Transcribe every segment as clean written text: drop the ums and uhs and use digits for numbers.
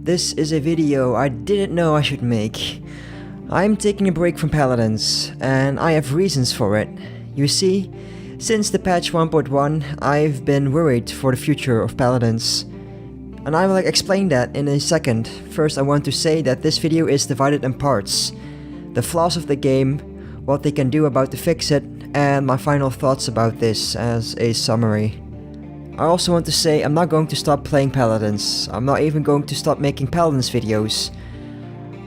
This is a video I didn't know I should make. I'm taking a break from Paladins, and I have reasons for it. You see, since the patch 1.1, I've been worried for the future of Paladins. And I will explain that in a second. First, I want to say that this video is divided in parts. The flaws of the game, what they can do about to fix it, and my final thoughts about this as a summary. I also want to say I'm not going to stop playing Paladins. I'm not even going to stop making Paladins videos.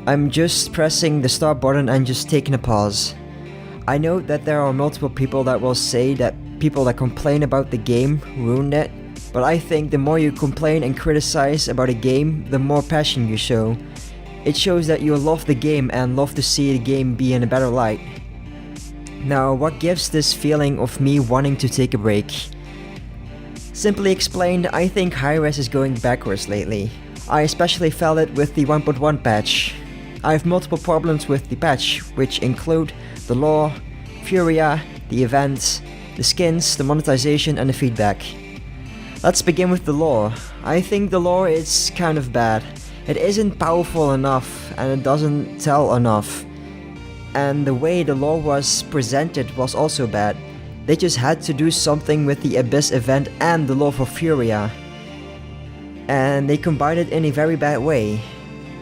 I'm just pressing the start button and just taking a pause. I know that there are multiple people that will say that people that complain about the game ruined it, but I think the more you complain and criticize about a game, the more passion you show. It shows that you love the game and love to see the game be in a better light. Now, what gives this feeling of me wanting to take a break? Simply explained, I think high-res is going backwards lately. I especially felt it with the 1.1 patch. I have multiple problems with the patch, which include the lore, Furia, the events, the skins, the monetization and the feedback. Let's begin with the lore. I think the lore is kind of bad. It isn't powerful enough and it doesn't tell enough. And the way the lore was presented was also bad. They just had to do something with the Abyss event and the lore for Furia. And they combined it in a very bad way.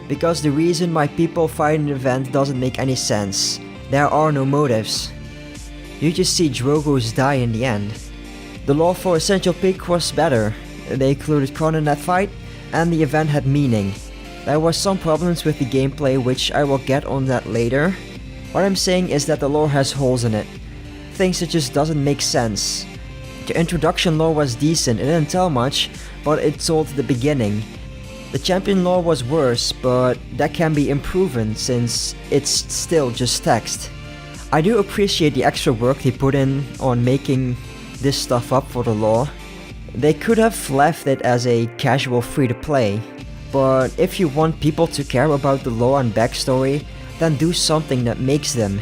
Because the reason why people fight an event doesn't make any sense. There are no motives. You just see Drogos die in the end. The lore for Essential Peak was better. They included Kron in that fight, and the event had meaning. There were some problems with the gameplay which I will get on that later. What I'm saying is that the lore has holes in it. Things that just doesn't make sense. The introduction lore was decent, it didn't tell much, but it told the beginning. The champion lore was worse, but that can be improved since it's still just text. I do appreciate the extra work they put in on making this stuff up for the lore. They could have left it as a casual free-to-play, but if you want people to care about the lore and backstory, then do something that makes them.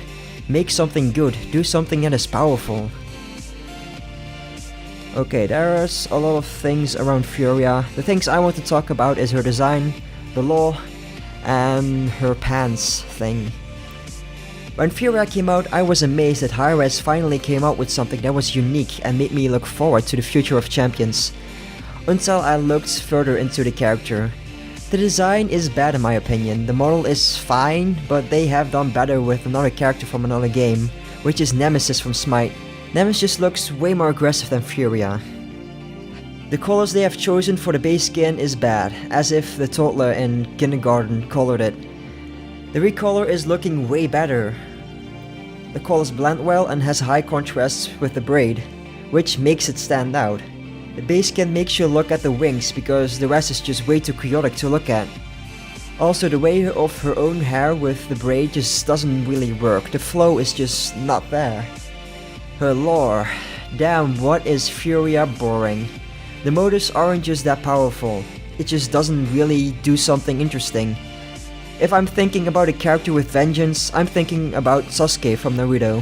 Make something good, do something that is powerful. Okay, there's a lot of things around Furia. The things I want to talk about is her design, the lore, and her pants thing. When Furia came out, I was amazed that Hi-Rez finally came out with something that was unique and made me look forward to the future of champions. Until I looked further into the character. The design is bad in my opinion, the model is fine, but they have done better with another character from another game, which is Nemesis from Smite. Nemesis just looks way more aggressive than Furia. The colors they have chosen for the base skin is bad, as if the toddler in kindergarten colored it. The recolor is looking way better. The colors blend well and has high contrast with the braid, which makes it stand out. The base skin makes you look at the wings because the rest is just way too chaotic to look at. Also, the way of her own hair with the braid just doesn't really work, the flow is just not there. Her lore. Damn, what is Furia boring. The motives aren't just that powerful, it just doesn't really do something interesting. If I'm thinking about a character with vengeance, I'm thinking about Sasuke from Naruto.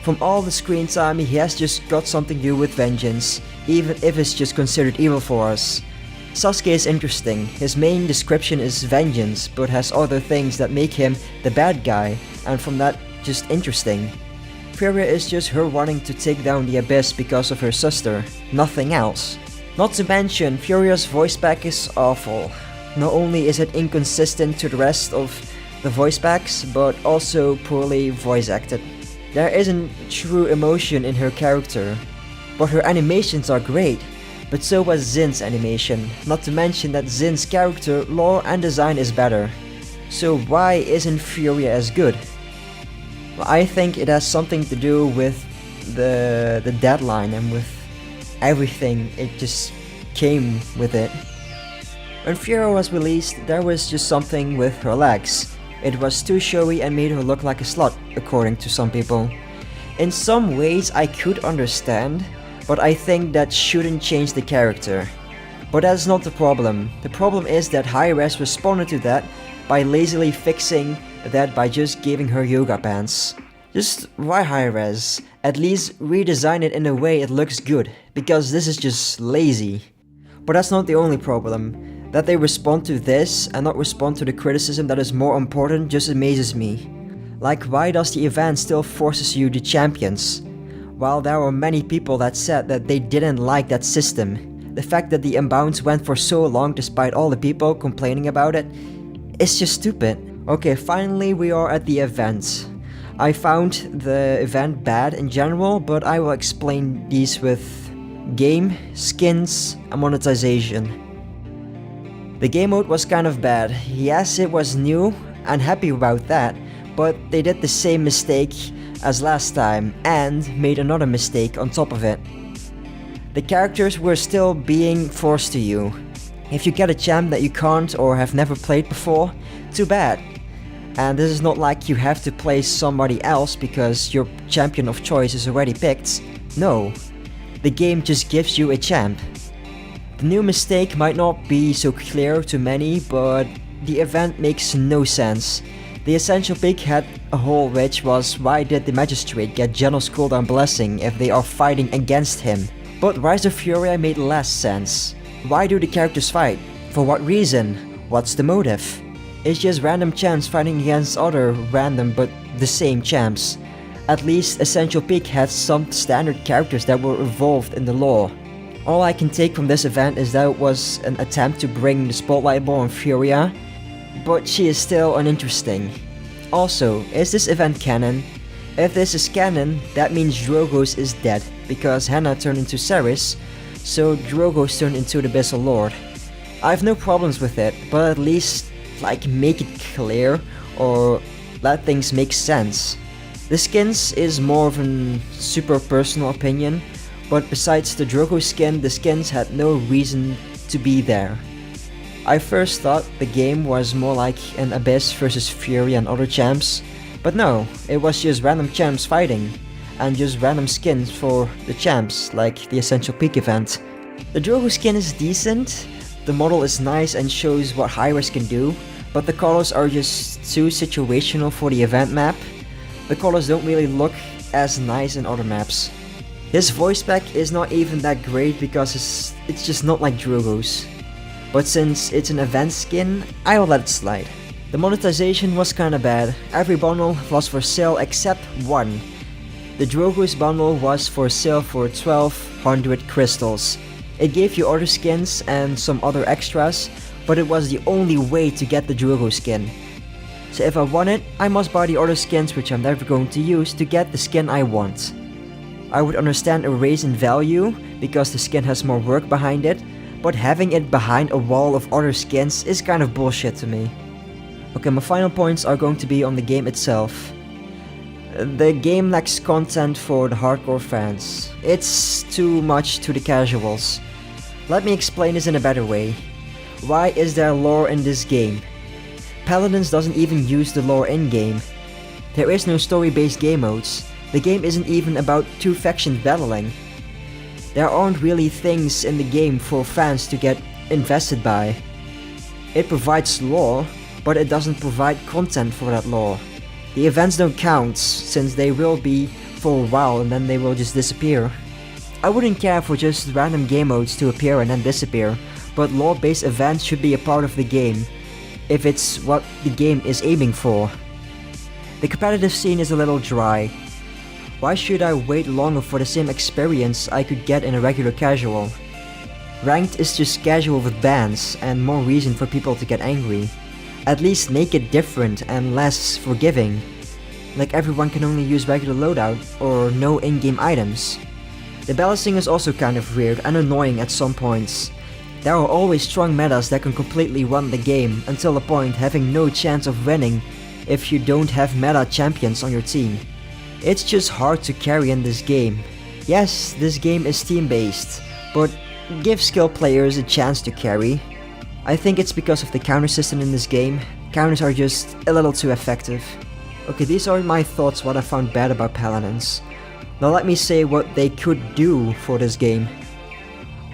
From all the screen time, he has just got something to do with vengeance, even if it's just considered evil for us. Sasuke is interesting, his main description is vengeance, but has other things that make him the bad guy, and from that, just interesting. Furia is just her wanting to take down the Abyss because of her sister, nothing else. Not to mention, Furia's voice pack is awful. Not only is it inconsistent to the rest of the voice packs, but also poorly voice acted. There isn't true emotion in her character, but her animations are great, but so was Zin's animation, not to mention that Zin's character, lore and design is better. So why isn't Furia as good? Well, I think it has something to do with the deadline and with everything, it just came with it. When Furia was released, there was just something with her legs. It was too showy and made her look like a slut, according to some people. In some ways I could understand, but I think that shouldn't change the character. But that's not the problem. The problem is that Hi-Rez responded to that by lazily fixing that by just giving her yoga pants. Just why Hi-Rez? At least redesign it in a way it looks good, because this is just lazy. But that's not the only problem. That they respond to this and not respond to the criticism that is more important just amazes me. Like, why does the event still forces you to champions? While there were many people that said that they didn't like that system, the fact that the unbounce went for so long despite all the people complaining about it, it's just stupid. Okay, finally we are at the event. I found the event bad in general, but I will explain these with game, skins, and monetization. The game mode was kind of bad. Yes, it was new, and happy about that, but they did the same mistake as last time and made another mistake on top of it. The characters were still being forced to you. If you get a champ that you can't or have never played before, too bad. And this is not like you have to play somebody else because your champion of choice is already picked. No, the game just gives you a champ. The new mistake might not be so clear to many, but the event makes no sense. The essential pick had a hole, which was why did the magistrate get Genos cooldown blessing if they are fighting against him? But Rise of Furia made less sense. Why do the characters fight? For what reason? What's the motive? It's just random champs fighting against other random but the same champs. At least Essential Peak had some standard characters that were evolved in the lore. All I can take from this event is that it was an attempt to bring the spotlight more on Furia, but she is still uninteresting. Also, is this event canon? If this is canon, that means Drogoz is dead, because Hannah turned into Ceres, so Drogoz turned into the Abyssal Lord. I have no problems with it, but at least make it clear or let things make sense. The skins is more of a super personal opinion, but besides the Drogo skin, the skins had no reason to be there. I first thought the game was more like an Abyss versus Fury and other champs, but no, it was just random champs fighting, and just random skins for the champs, like the Essential Peak event. The Drogo skin is decent, the model is nice and shows what Hyris can do, but the colors are just too situational for the event map. The colors don't really look as nice in other maps. His voice pack is not even that great because it's just not like Drogo's. But since it's an event skin, I will let it slide. The monetization was kinda bad. Every bundle was for sale except one. The Drogo's bundle was for sale for 1200 crystals. It gave you other skins and some other extras, but it was the only way to get the Drogo skin. So if I want it, I must buy the other skins which I'm never going to use to get the skin I want. I would understand a raise in value because the skin has more work behind it, but having it behind a wall of other skins is kind of bullshit to me. Okay, my final points are going to be on the game itself. The game lacks content for the hardcore fans. It's too much to the casuals. Let me explain this in a better way. Why is there lore in this game? Paladins doesn't even use the lore in-game. There is no story-based game modes. The game isn't even about two factions battling. There aren't really things in the game for fans to get invested by. It provides lore, but it doesn't provide content for that lore. The events don't count, since they will be for a while and then they will just disappear. I wouldn't care for just random game modes to appear and then disappear, but lore-based events should be a part of the game, if it's what the game is aiming for. The competitive scene is a little dry. Why should I wait longer for the same experience I could get in a regular casual? Ranked is just casual with bans and more reason for people to get angry. At least make it different and less forgiving. Like everyone can only use regular loadout or no in-game items. The balancing is also kind of weird and annoying at some points. There are always strong metas that can completely run the game until a point having no chance of winning if you don't have meta champions on your team. It's just hard to carry in this game. Yes, this game is team-based, but give skilled players a chance to carry. I think it's because of the counter system in this game. Counters are just a little too effective. Okay, these are my thoughts what I found bad about Paladins. Now let me say what they could do for this game.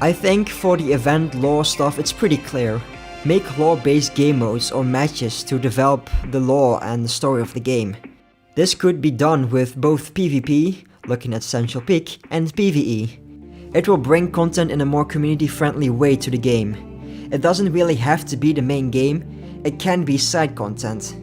I think for the event lore stuff it's pretty clear. Make lore-based game modes or matches to develop the lore and the story of the game. This could be done with both PvP, looking at Essential Peak, and PvE. It will bring content in a more community-friendly way to the game. It doesn't really have to be the main game, it can be side content.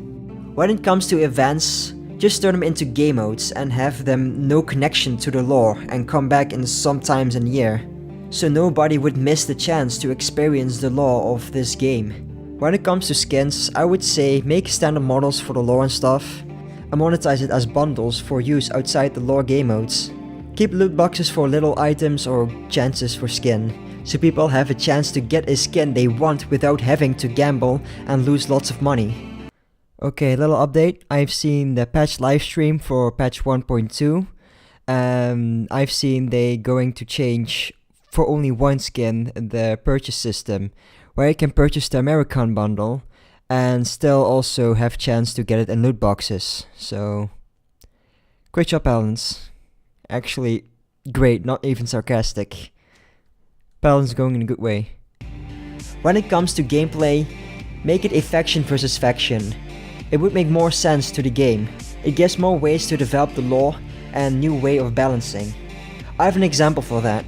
When it comes to events, just turn them into game modes and have them no connection to the lore and come back in sometimes in a year, so nobody would miss the chance to experience the lore of this game. When it comes to skins, I would say make standard models for the lore and stuff, and monetize it as bundles for use outside the lore game modes. Keep loot boxes for little items or chances for skin, so people have a chance to get a skin they want without having to gamble and lose lots of money. Okay, little update. I've seen the patch livestream for patch 1.2. I've seen they going to change for only one skin the purchase system, where you can purchase the American bundle and still also have chance to get it in loot boxes. So, great job, Paladins. Actually, great, not even sarcastic. Paladins going in a good way. When it comes to gameplay, make it a faction versus faction. It would make more sense to the game. It gives more ways to develop the lore and new way of balancing. I have an example for that.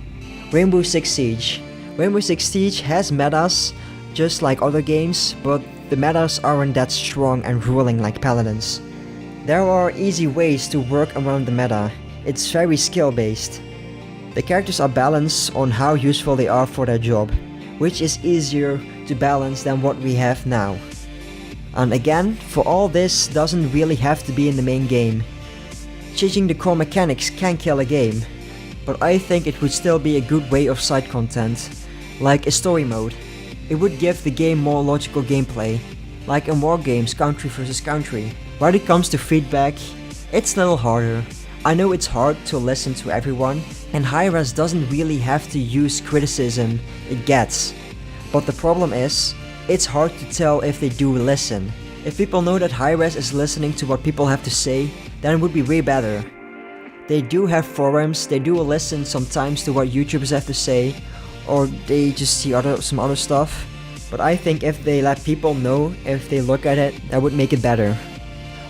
Rainbow Six Siege. Rainbow Six Siege has metas just like other games, but the metas aren't that strong and ruling like Paladins. There are easy ways to work around the meta. It's very skill based. The characters are balanced on how useful they are for their job, which is easier to balance than what we have now. And again, for all this doesn't really have to be in the main game. Changing the core mechanics can kill a game, but I think it would still be a good way of side content, like a story mode. It would give the game more logical gameplay, like in war games country versus country. When it comes to feedback, it's a little harder. I know it's hard to listen to everyone, and Hi-Res doesn't really have to use criticism it gets. But the problem is, it's hard to tell if they do listen. If people know that Hi-Res is listening to what people have to say, then it would be way better. They do have forums, they do listen sometimes to what YouTubers have to say, or they just see some other stuff. But I think if they let people know, if they look at it, that would make it better.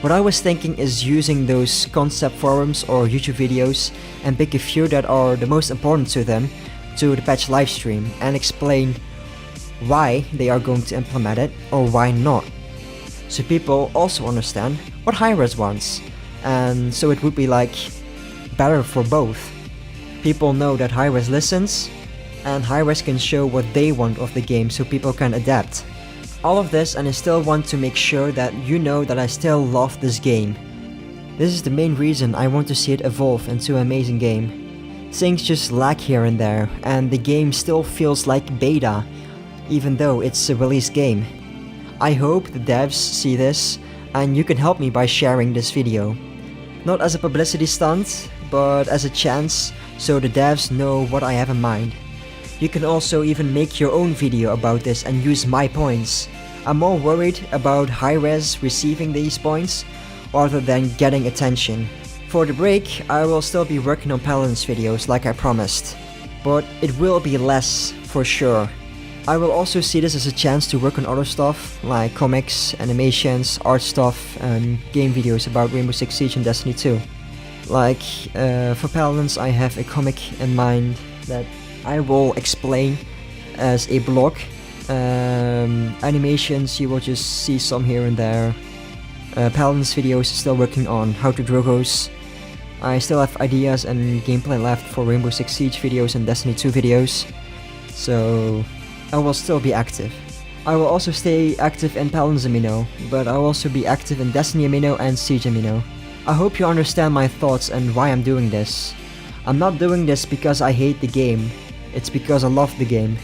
What I was thinking is using those concept forums or YouTube videos and pick a few that are the most important to them to the patch livestream and explain why they are going to implement it or why not. So people also understand what Hi-Res wants, and so it would be like better for both. People know that Hi-Res listens, and Hi-Res can show what they want of the game so people can adapt. All of this, and I still want to make sure that you know that I still love this game. This is the main reason I want to see it evolve into an amazing game. Things just lack here and there, and the game still feels like beta, even though it's a release game. I hope the devs see this, and you can help me by sharing this video. Not as a publicity stunt, but as a chance so the devs know what I have in mind. You can also even make your own video about this and use my points. I'm more worried about Hi-Res receiving these points rather than getting attention. For the break, I will still be working on Paladins videos like I promised, but it will be less for sure. I will also see this as a chance to work on other stuff like comics, animations, art stuff, and game videos about Rainbow Six Siege and Destiny 2. Like, for Paladins I have a comic in mind that I will explain as a blog. Animations you will just see some here and there. Paladins videos still working on how to Drogos. I still have ideas and gameplay left for Rainbow Six Siege videos and Destiny 2 videos. So I will still be active. I will also stay active in Paladins Amino, but I will also be active in Destiny Amino and Siege Amino. I hope you understand my thoughts and why I'm doing this. I'm not doing this because I hate the game, it's because I love the game.